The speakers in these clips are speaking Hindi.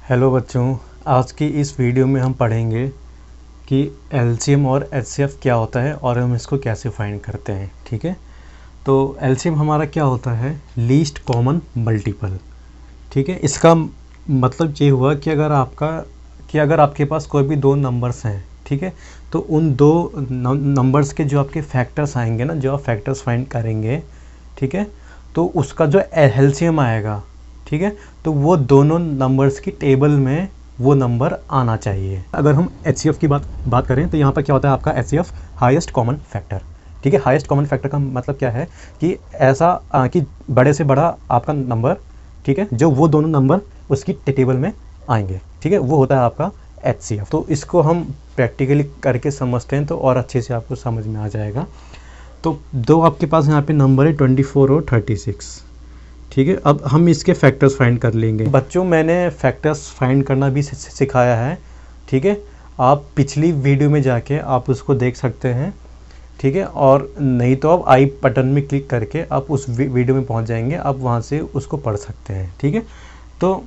हेलो बच्चों, आज की इस वीडियो में हम पढ़ेंगे कि एलसीएम और एचसीएफ क्या होता है और हम इसको कैसे फाइंड करते हैं। ठीक है, तो एलसीएम हमारा क्या होता है? Least common multiple. ठीक है, इसका मतलब ये हुआ कि अगर आपके पास कोई भी दो नंबर्स हैं, ठीक है, तो उन दो नंबर्स के जो आपके फैक्टर्स आएंगे ना, जो आप फैक्टर्स फाइंड करेंगे, ठीक है, तो उसका जो एलसीएम आएगा, ठीक है, तो वो दोनों नंबर्स की टेबल में वो नंबर आना चाहिए। अगर हम एचसीएफ की बात करें तो यहाँ पर क्या होता है आपका एचसीएफ, हाईएस्ट कॉमन फैक्टर। ठीक है, हाईएस्ट कॉमन फैक्टर का मतलब क्या है कि ऐसा कि बड़े से बड़ा आपका नंबर, ठीक है, जो वो दोनों नंबर उसकी टेबल में आएंगे। ठीक है, वो होता है आपका एचसीएफ। तो इसको हम प्रैक्टिकली करके समझते हैं तो और अच्छे से आपको समझ में आ जाएगा। तो दो आपके पास यहाँ पे नंबर है 24 और 36। ठीक है, अब हम इसके फैक्टर्स फाइंड कर लेंगे। बच्चों, मैंने फैक्टर्स फाइंड करना भी सिखाया है। ठीक है, आप पिछली वीडियो में जाके आप उसको देख सकते हैं। ठीक है, और नहीं तो आप आई बटन में क्लिक करके आप उस वीडियो में पहुंच जाएंगे, आप वहां से उसको पढ़ सकते हैं। ठीक है, तो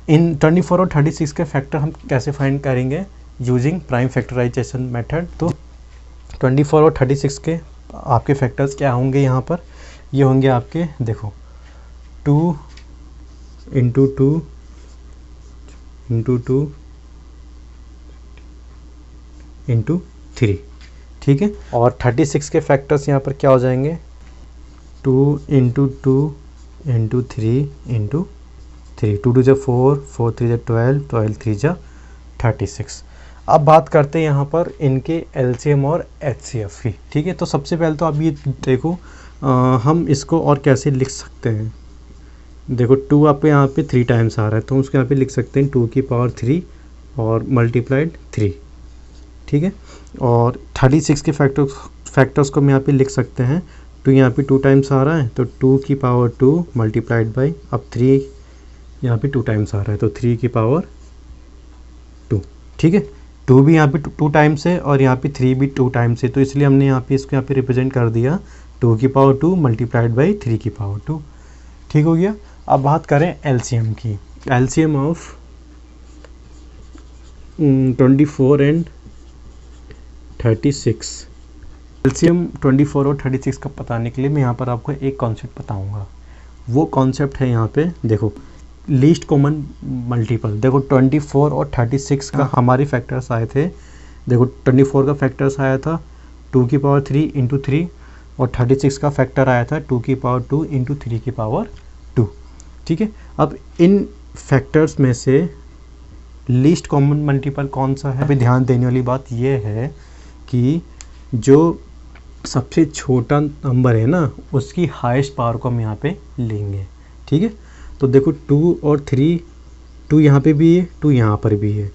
इन 24 और 36 के फैक्टर हम कैसे फाइंड करेंगे? Using prime factorization method. तो 24 और 36 के आपके फैक्टर्स क्या होंगे? यहाँ पर ये होंगे आपके, देखो, 2 इंटू 2 इंटू 2 इंटू 3। ठीक है, और 36 के फैक्टर्स यहाँ पर क्या हो जाएंगे? 2 इंटू 2 इंटू 3 इंटू 3। 2 2 जा 4, 4 3 जा 12, 12 3 जा 36। अब बात करते हैं यहाँ पर इनके एलसीएम और एचसीएफ की। ठीक है, तो सबसे पहले तो आप ये देखो, हम इसको और कैसे लिख सकते हैं। देखो, 2 आपको यहाँ पे 3 टाइम्स आ रहा है, तो हम उसको यहाँ पे लिख सकते हैं 2 की पावर 3 और मल्टीप्लाइड 3। ठीक है, और 36 के फैक्टर्स को हम यहाँ पे लिख सकते हैं। 2 यहाँ पे 2 टाइम्स आ रहा है, तो 2 की पावर 2 मल्टीप्लाइड बाई, अब 3 यहाँ पे 2 टाइम्स आ रहा है, तो 3 की पावर 2। ठीक है, 2 भी यहाँ पे 2 टाइम्स है और यहाँ पे 3 भी 2 टाइम्स है, तो इसलिए हमने यहाँ पे इसको यहाँ पे रिप्रेजेंट कर दिया 2 की पावर 2 मल्टीप्लाइड बाई 3 की पावर 2। ठीक हो गया। अब बात करें एलसीएम की। LCM of 24 and 36। एलसीएम 24 और 36 का बताने के लिए मैं यहाँ पर आपको एक कॉन्सेप्ट बताऊंगा। वो कॉन्सेप्ट है यहाँ पे, देखो, लीस्ट कॉमन मल्टीपल। देखो, 24 और 36 का हमारे फैक्टर्स आए थे। देखो, 24 का फैक्टर्स आया था 2 की पावर 3 इंटू 3, और 36 का फैक्टर आया था 2 की पावर 2 इंटू 3 की पावर 2। ठीक है, अब इन फैक्टर्स में से लीस्ट कॉमन मल्टीपल कौन सा है? अभी ध्यान देने वाली बात यह है कि जो सबसे छोटा नंबर है ना, उसकी हाईएस्ट पावर को हम यहाँ पे लेंगे। ठीक है, तो देखो, 2 और 3, 2 यहाँ पे भी है, 2 यहाँ पर भी है,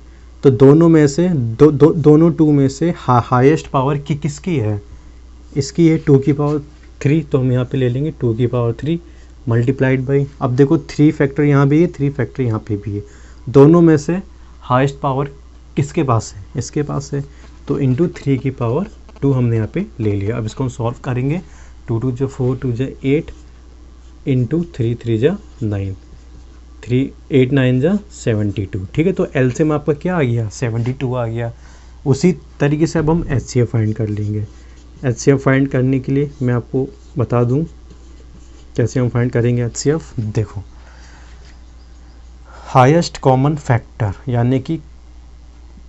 तो दोनों में से दोनों 2 में से हाईएस्ट पावर किसकी है? इसकी है 2 की पावर 3, तो हम यहाँ पे ले लेंगे 2 की पावर 3 मल्टीप्लाइड बाई, अब देखो 3 फैक्टर यहाँ भी है, 3 फैक्टर यहाँ पे भी है, दोनों में से हाईएस्ट पावर किसके पास है? इसके पास है, तो इंटू 3 की पावर 2 हमने यहाँ पे ले लिया। अब इसको हम सॉल्व करेंगे। 2 2 जा 4, 2 जा 8 इंटू 3 3 जा 9, 3 8 9 जा 72। ठीक है, तो एलसीएम आपका क्या आ गया? 72 आ गया। उसी तरीके से अब हम एचसीएफ फाइंड कर लेंगे। एचसीएफ फाइंड करने के लिए मैं आपको बता दूं कैसे हम फाइंड करेंगे एचसीएफ। देखो, हाईएस्ट कॉमन फैक्टर, यानी कि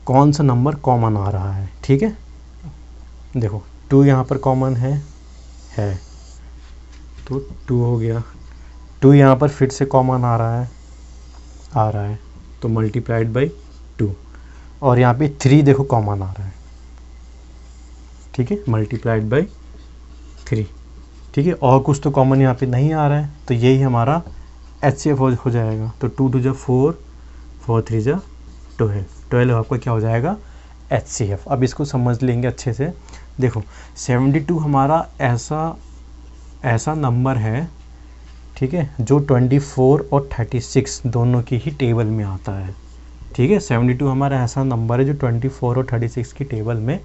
कौन सा नंबर कॉमन आ रहा है। ठीक है, देखो, 2 यहाँ पर कॉमन है, तो 2 हो गया। 2 यहाँ पर फिर से कॉमन आ रहा है, तो मल्टीप्लाइड बाई 2, और यहाँ पे 3 देखो कॉमन आ रहा है। ठीक है, मल्टीप्लाइड बाई 3। ठीक है, और कुछ तो कॉमन यहाँ पे नहीं आ रहा है, तो यही हमारा एचसीएफ हो जाएगा। तो 2 2 जा 4, 4 3 जा 12, 12 आपका क्या हो जाएगा? एचसीएफ। अब इसको समझ लेंगे अच्छे से। देखो, 72 हमारा ऐसा नंबर है, ठीक है, जो 24 और 36 दोनों की ही टेबल में आता है। ठीक है, 72 हमारा ऐसा नंबर है जो 24 और 36 की टेबल में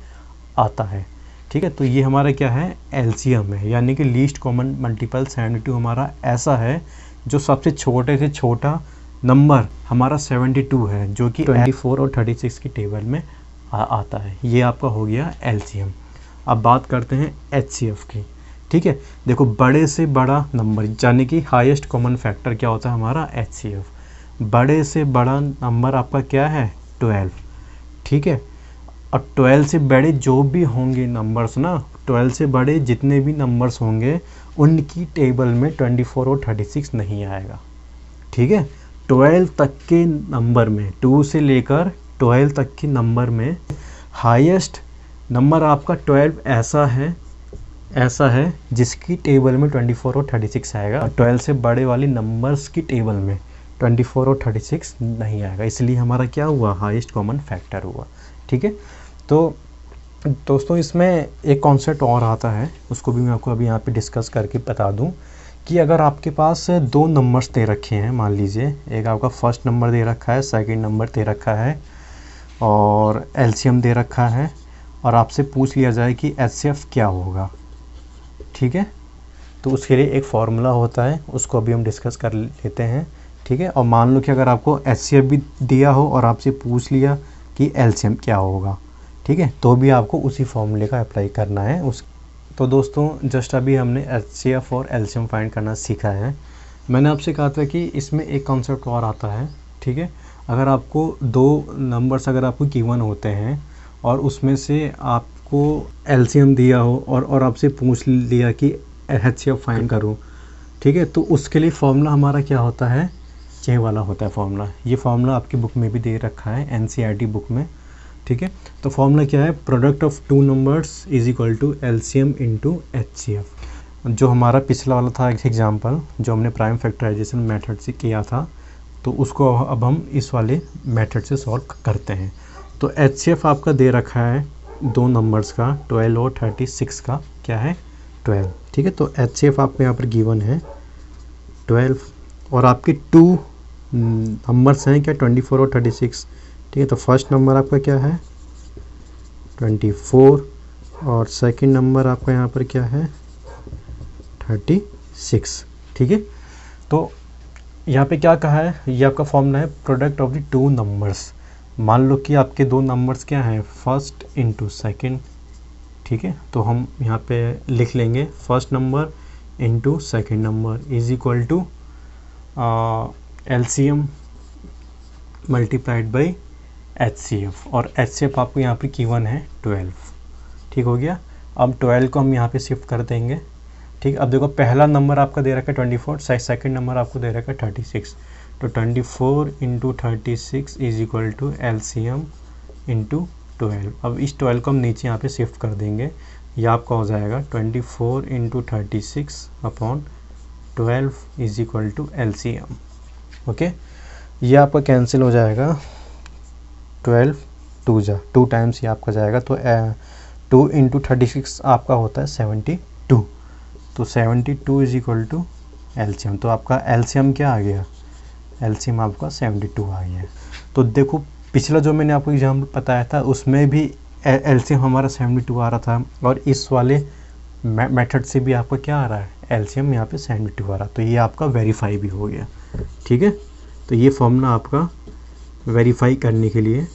आता है। ठीक है, तो ये हमारा क्या है? एलसीएम है, यानी कि लीस्ट कॉमन मल्टीपल 72 हमारा ऐसा है जो सबसे छोटे से छोटा नंबर हमारा 72 है जो कि 24 और 36 की टेबल में आता है। ये आपका हो गया एलसीएम। अब बात करते हैं एचसीएफ की। ठीक है, देखो बड़े से बड़ा नंबर यानी कि हाईएस्ट कॉमन फैक्टर क्या होता है हमारा एचसीएफ। बड़े से बड़ा नंबर आपका क्या है 12। ठीक है, और 12 से बड़े जो भी होंगे नंबर्स ना, 12 से बड़े जितने भी नंबर्स होंगे उनकी टेबल में 24 और 36 नहीं आएगा। ठीक है, 12 तक के नंबर में, 2 से लेकर 12 तक के नंबर में हाईएस्ट नंबर आपका 12 ऐसा है जिसकी टेबल में 24 और 36 आएगा। 12 से बड़े वाली नंबर्स की टेबल में 24 और 36 नहीं आएगा, इसलिए हमारा क्या हुआ, हाईएस्ट कॉमन फैक्टर हुआ। ठीक है, तो दोस्तों इसमें एक कॉन्सेप्ट और आता है, उसको भी मैं आपको अभी यहाँ पे डिस्कस करके बता दूँ कि अगर आपके पास दो नंबर्स दे रखे हैं, मान लीजिए एक आपका फर्स्ट नंबर दे रखा है, सेकंड नंबर दे रखा है और एलसीएम दे रखा है, और आपसे पूछ लिया जाए कि एचसीएफ क्या होगा। ठीक है, तो उसके लिए एक फार्मूला होता है, उसको अभी हम डिस्कस कर लेते हैं। ठीक है, और मान लो कि अगर आपको एचसीएफ भी दिया हो और आपसे पूछ लिया कि एलसीएम क्या होगा, ठीक है, तो भी आपको उसी फार्मूले का अप्लाई करना है उस। तो दोस्तों जस्ट अभी हमने एचसीएफ और एलसीएम फाइंड करना सीखा है। मैंने आपसे कहा था कि इसमें एक कॉन्सेप्ट और आता है। ठीक है, अगर आपको दो नंबर्स अगर आपको गिवन होते हैं और उसमें से आपको एलसीएम दिया हो और आपसे पूछ लिया कि एचसीएफ फाइंड करो, ठीक है, तो उसके लिए फार्मूला हमारा क्या होता है, ये वाला होता है फार्मूला। ये फार्मूला आपकी बुक में भी दे रखा है, एनसीईआरटी बुक में। ठीक है, तो फार्मूला क्या है, product of two numbers is equal to LCM into HCF. जो हमारा पिछला वाला था एग्जांपल जो हमने प्राइम फैक्टराइजेशन मेथड से किया था, तो उसको अब हम इस वाले मेथड से सॉल्व करते हैं। तो एचसीएफ आपका दे रखा है दो नंबर्स का, 12 और 36 का, क्या है 12। ठीक है, तो एचसीएफ आपको यहाँ पर गिवन है 12 और आपके टू नंबर्स हैं क्या, 24 और 36। ठीक है, तो फर्स्ट नंबर आपका क्या है 24 और सेकंड नंबर आपका यहाँ पर क्या है 36। ठीक है, तो यहाँ पे क्या कहा है, ये आपका फॉर्मूला है product of the two numbers. मान लो कि आपके दो नंबर्स क्या हैं, फर्स्ट इंटू सेकेंड। ठीक है, तो हम यहाँ पे लिख लेंगे first number into second number is equal to LCM multiplied by HCF, और एचसीएफ आपको यहाँ पे गिवन है 12। ठीक हो गया, अब 12 को हम यहाँ पे शिफ्ट कर देंगे। ठीक, अब देखो पहला नंबर आपका दे रखा है 24, सेकंड नंबर आपको दे रखा है 36, तो 24 into 36 is equal to LCM into 12। अब इस 12 को हम नीचे यहाँ पे शिफ्ट कर देंगे, ये आपका हो जाएगा 24 into 36 upon 12 is equal to LCM. Okay, ये आपका कैंसिल हो जाएगा, 12 2 टाइम्स ये आपका जाएगा, तो 2 इंटू 36 आपका होता है 72, तो 72 इज इक्वल टू एलसीएम। तो आपका एलसीएम क्या आ गया, एलसीएम आपका 72 आ गया। तो देखो पिछला जो मैंने आपको एग्जाम्पल बताया था उसमें भी एलसीएम हमारा 72 आ रहा था, और इस वाले मेथड से भी आपका क्या आ रहा है, एलसीएम यहाँ पे 72 आ रहा, तो ये आपका वेरीफाई भी हो गया। ठीक है, तो ये फॉर्मूला आपका वेरीफाई करने के लिए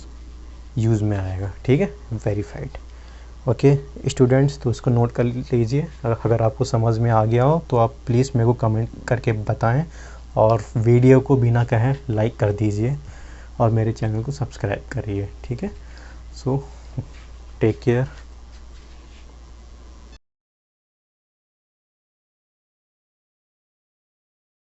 यूज़ में आएगा। ठीक है, वेरीफाइड। ओके स्टूडेंट्स, तो इसको नोट कर लीजिए। अगर आपको समझ में आ गया हो तो आप प्लीज़ मेरे को कमेंट करके बताएं, और वीडियो को बिना कहें लाइक कर दीजिए और मेरे चैनल को सब्सक्राइब करिए। ठीक है, सो टेक केयर।